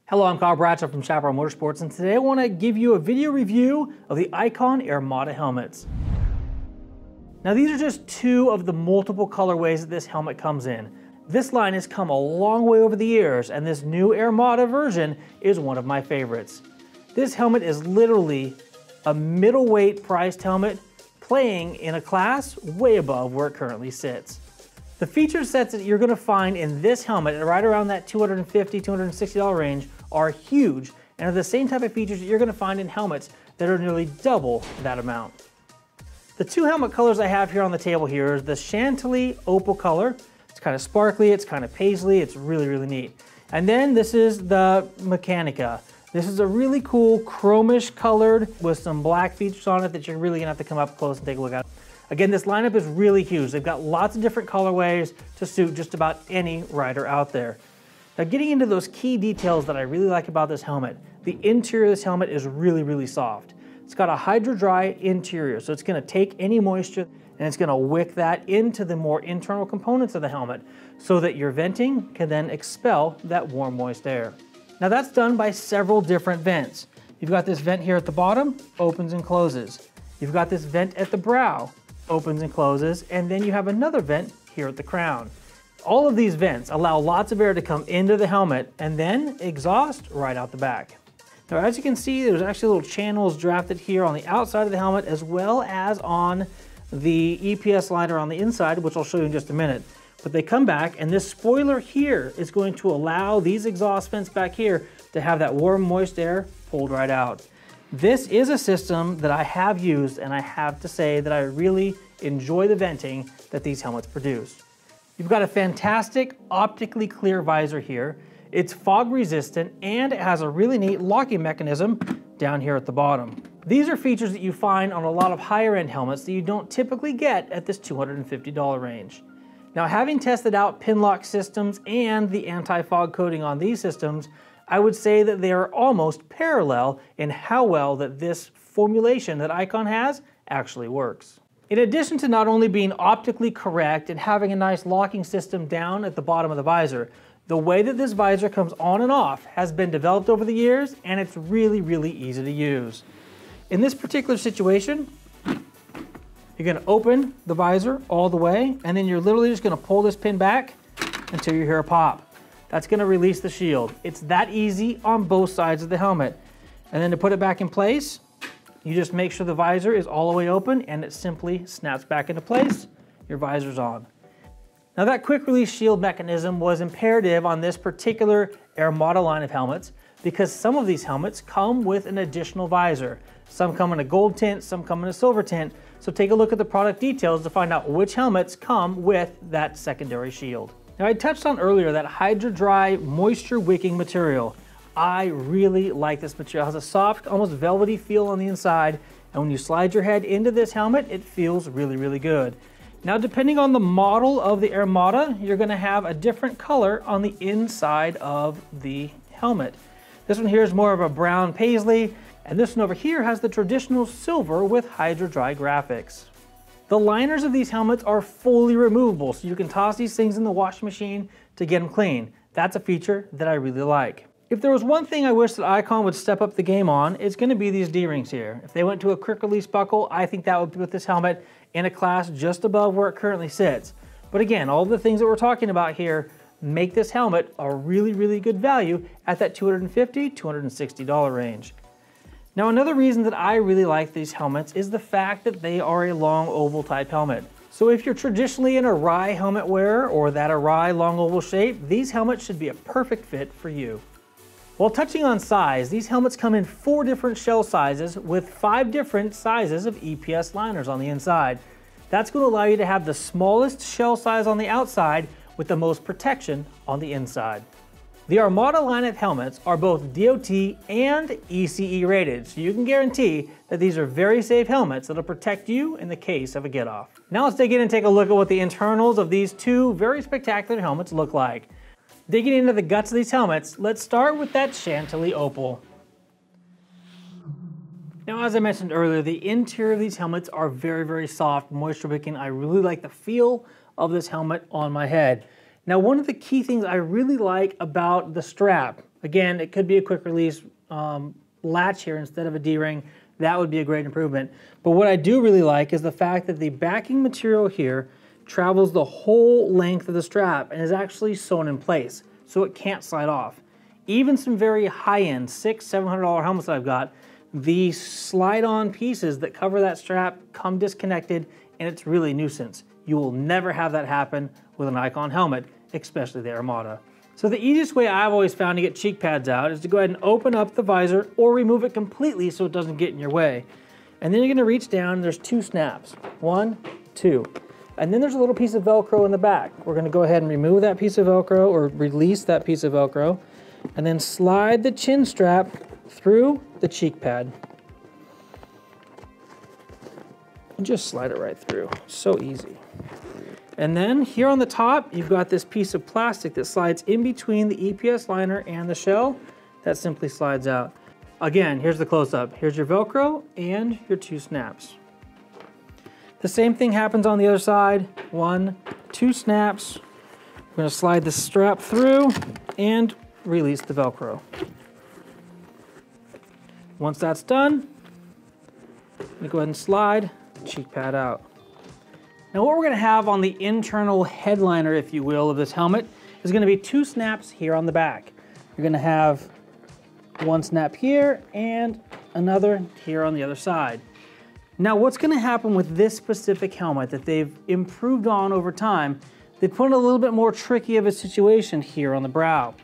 Hello, I'm Kyle Bradshaw from Chaparral Motorsports, and today I want to give you a video review of the Icon Airmada helmets. Now these are just two of the multiple colorways that this helmet comes in. This line has come a long way over the years, and this new Airmada version is one of my favorites. This helmet is literally a middleweight priced helmet playing in a class way above where it currently sits. The feature sets that you're going to find in this helmet right around that $250, $260 range are huge and are the same type of features that you're going to find in helmets that are nearly double that amount. The two helmet colors I have here on the table here is the Chantilly Opal color. It's kind of sparkly, it's kind of paisley, it's really, really neat. And then this is the Mechanica. This is a really cool chromish colored with some black features on it that you're really going to have to come up close and take a look at. Again, this lineup is really huge. They've got lots of different colorways to suit just about any rider out there. Now getting into those key details that I really like about this helmet, the interior of this helmet is really, really soft. It's got a Hydradry interior, so it's going to take any moisture and it's going to wick that into the more internal components of the helmet so that your venting can then expel that warm, moist air. Now that's done by several different vents. You've got this vent here at the bottom, opens and closes. You've got this vent at the brow, opens and closes, and then you have another vent here at the crown. All of these vents allow lots of air to come into the helmet and then exhaust right out the back. Now as you can see, there's actually little channels drafted here on the outside of the helmet as well as on the EPS liner on the inside, which I'll show you in just a minute. But they come back, and this spoiler here is going to allow these exhaust vents back here to have that warm, moist air pulled right out. This is a system that I have used, and I have to say that I really enjoy the venting that these helmets produce. You've got a fantastic optically clear visor here. It's fog resistant, and it has a really neat locking mechanism down here at the bottom. These are features that you find on a lot of higher end helmets that you don't typically get at this $250 range. Now, having tested out pin lock systems and the anti-fog coating on these systems, I would say that they are almost parallel in how well that this formulation that Icon has actually works. In addition to not only being optically correct and having a nice locking system down at the bottom of the visor, the way that this visor comes on and off has been developed over the years, and it's really, really easy to use. In this particular situation, you're going to open the visor all the way, and then you're literally just going to pull this pin back until you hear a pop. That's going to release the shield. It's that easy on both sides of the helmet. And then to put it back in place, you just make sure the visor is all the way open and it simply snaps back into place. Your visor's on. Now that quick release shield mechanism was imperative on this particular Airmada line of helmets because some of these helmets come with an additional visor. Some come in a gold tint, some come in a silver tint. So take a look at the product details to find out which helmets come with that secondary shield. Now I touched on earlier that Hydradry moisture wicking material. I really like this material. It has a soft, almost velvety feel on the inside, and when you slide your head into this helmet, it feels really, really good. Now depending on the model of the Airmada, you're going to have a different color on the inside of the helmet. This one here is more of a brown paisley, and this one over here has the traditional silver with Hydradry graphics. The liners of these helmets are fully removable, so you can toss these things in the washing machine to get them clean. That's a feature that I really like. If there was one thing I wish that Icon would step up the game on, it's going to be these D-rings here. If they went to a quick release buckle, I think that would put this helmet in a class just above where it currently sits. But again, all the things that we're talking about here make this helmet a really, really good value at that $250, $260 range. Now another reason that I really like these helmets is the fact that they are a long oval type helmet. So if you're traditionally an awry helmet wearer or that awry long oval shape, these helmets should be a perfect fit for you. While touching on size, these helmets come in 4 different shell sizes with 5 different sizes of EPS liners on the inside. That's going to allow you to have the smallest shell size on the outside with the most protection on the inside. The Airmada line of helmets are both DOT and ECE rated, so you can guarantee that these are very safe helmets that'll protect you in the case of a get-off. Now let's dig in and take a look at what the internals of these two very spectacular helmets look like. Digging into the guts of these helmets, let's start with that Chantilly Opal. Now as I mentioned earlier, the interior of these helmets are very, very soft, moisture wicking. I really like the feel of this helmet on my head. Now, one of the key things I really like about the strap Again, it could be a quick release latch here instead of a D-ring. That would be a great improvement. But what I do really like is the fact that the backing material here travels the whole length of the strap and is actually sewn in place, so it can't slide off. Even some very high-end $600–700 helmets that I've got, the slide-on pieces that cover that strap come disconnected, and it's really a nuisance. You will never have that happen with an Icon helmet, especially the Airmada. So the easiest way I've always found to get cheek pads out is to go ahead and open up the visor or remove it completely so it doesn't get in your way. And then you're gonna reach down, and there's 2 snaps. 1, 2. And then there's a little piece of Velcro in the back. We're gonna go ahead and remove that piece of Velcro or release that piece of Velcro, and then slide the chin strap through the cheek pad. And just slide it right through, so easy. And then here on the top, you've got this piece of plastic that slides in between the EPS liner and the shell. That simply slides out. Again, here's the close-up. Here's your Velcro and your 2 snaps. The same thing happens on the other side. 1, 2 snaps. We're gonna slide the strap through and release the Velcro. Once that's done, I'm gonna go ahead and slide the cheek pad out. Now what we're gonna have on the internal headliner, if you will, of this helmet is gonna be 2 snaps here on the back. You're gonna have 1 snap here and another here on the other side. Now what's gonna happen with this specific helmet that they've improved on over time, they put in a little bit more tricky of a situation here on the brow.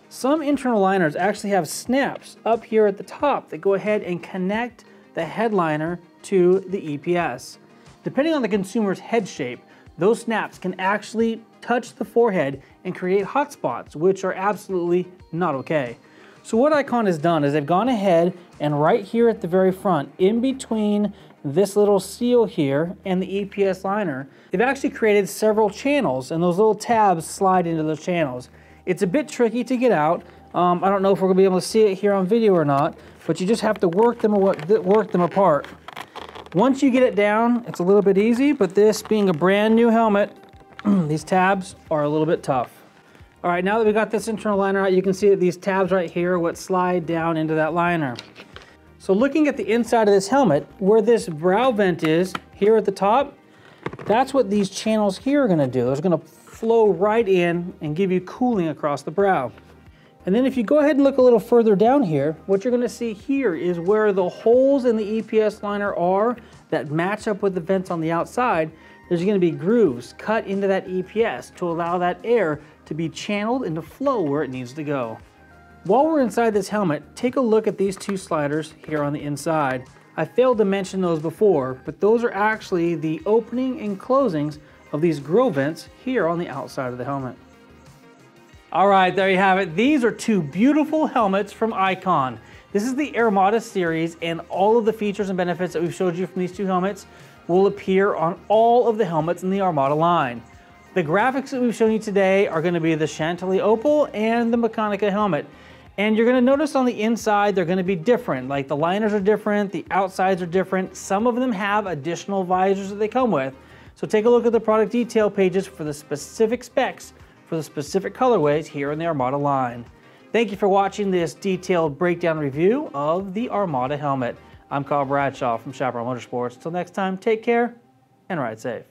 Some internal liners actually have snaps up here at the top that go ahead and connect the headliner to the EPS. Depending on the consumer's head shape, those snaps can actually touch the forehead and create hot spots, which are absolutely not okay. So what Icon has done is they've gone ahead and right here at the very front, in between this little seal here and the EPS liner, they've actually created several channels, and those little tabs slide into those channels. It's a bit tricky to get out. I don't know if we're gonna be able to see it here on video or not, but you just have to work them apart. Once you get it down, it's a little bit easy, but this being a brand new helmet, these tabs are a little bit tough. All right, now that we got this internal liner out, you can see that these tabs right here are what slide down into that liner. So looking at the inside of this helmet, where this brow vent is here at the top, that's what these channels here are gonna do. They're gonna flow right in and give you cooling across the brow. And then if you go ahead and look a little further down here, what you're gonna see here is where the holes in the EPS liner are that match up with the vents on the outside. There's gonna be grooves cut into that EPS to allow that air to be channeled and to flow where it needs to go. While we're inside this helmet, take a look at these 2 sliders here on the inside. I failed to mention those before, but those are actually the opening and closings of these grill vents here on the outside of the helmet. All right, there you have it. These are 2 beautiful helmets from Icon. This is the Airmada series, and all of the features and benefits that we've showed you from these 2 helmets will appear on all of the helmets in the Airmada line. The graphics that we've shown you today are gonna be the Chantilly Opal and the Mechanica helmet. And you're gonna notice on the inside, they're gonna be different. Like the liners are different, the outsides are different. Some of them have additional visors that they come with. So take a look at the product detail pages for the specific specs for the specific colorways here in the Airmada line. Thank you for watching this detailed breakdown review of the Airmada helmet. I'm Kyle Bradshaw from Chaparral Motorsports. Till next time, take care and ride safe.